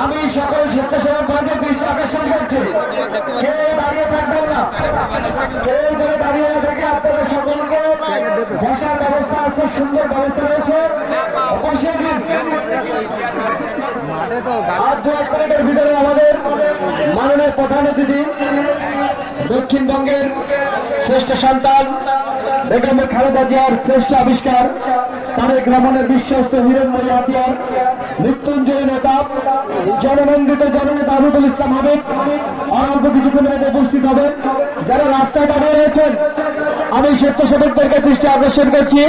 আমি সকল স্বেচ্ছাসেবক বর্গের দৃষ্টি আকর্ষণ করছি, কেউ দাঁড়িয়ে থাকবেন না, কেউ ধরে দাঁড়িয়ে না থেকে আপনাদের সকলকে বসার ব্যবস্থা আছে, সুন্দর ব্যবস্থা রয়েছে, বসিয়ে দিন। আর দু এক মিনিটের ভিতরে আমাদের মাননীয় প্রধান অতিথি দক্ষিণবঙ্গের শ্রেষ্ঠ সন্তান বেগম খালেদা জিয়ার শ্রেষ্ঠ আবিষ্কার তারেক রহমানের বিশ্বস্ত হিরণময়ী হাতিয়ার মৃত্যুঞ্জয় নেতা জননন্দিত জননেতা আবুল ইসলাম হাবিব অল্প কিছুক্ষণের মধ্যে উপস্থিত হবেন। যারা রাস্তায় দাঁড়িয়ে রয়েছেন আমি স্বেচ্ছাসেবকদেরকে দৃষ্টি আকর্ষণ করছি,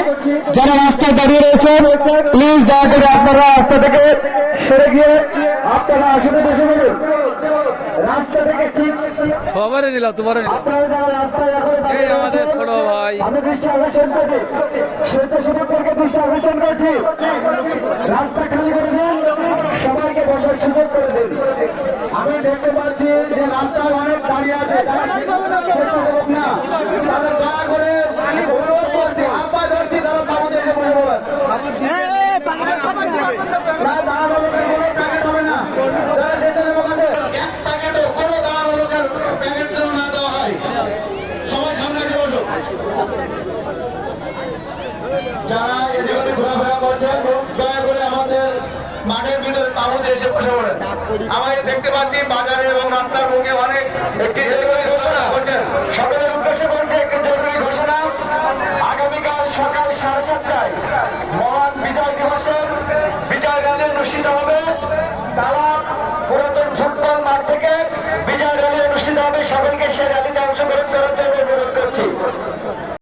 যারা রাস্তায় দাঁড়িয়ে রয়েছেন প্লিজ দয়া করে আপনারা রাস্তা থেকে সরে গিয়ে আপনারা আসলে বসে বলুন। রাস্তা থেকে ঠিক খবরে দিলাম তোমার আপনারা যারা রাস্তায় এখন দাঁড়িয়ে আমাদের রয়েছেন, ছোট ভাই আমি দৃষ্টি আকর্ষণ করছি, স্বেচ্ছাসেবকদেরকে দৃষ্টি আকর্ষণ করছি, রাস্তা খালি করে দিন, সবাইকে বসার সুযোগ করে দিন। আমি দেখতে পাচ্ছি যে রাস্তায় অনেক দাঁড়িয়ে আছে, তারা স্বেচ্ছাসেবক না, তাদের দয়া করে অনুরোধ করছি, হাত পা ধরছি, তারা তাবুতে এসে বসে বলেন। প্রায় 12 লোকের কোনো প্যাকেট হবে না, যারা স্বেচ্ছাসেবক আছে এক প্যাকেটও কোনো 12 লোকের প্যাকেট যেন না দেওয়া হয়। সবাই সামনে এসে বসো। যারা এদিকে ঘোরাফেরা করছেন দয়া করে আমাদের মাঠের ভিতরে তাঁবুতে এসে বসে পড়েন। আমি দেখতে পাচ্ছি বাজারে এবং রাস্তার মুখে অনেক একটি জরুরি ঘোষণা করছেন। সকলের উদ্দেশ্যে বলছে একটি জরুরি ঘোষণা, আগামীকাল সকাল 7:30টায় মহান বিজয় দিবসের বিজয় র্যালি অনুষ্ঠিত হবে। তারা পুরাতন ফুটবল মাঠ থেকে বিজয় র্যালি অনুষ্ঠিত হবে। সকলকে সেই র্যালিতে অংশগ্রহণ করার জন্য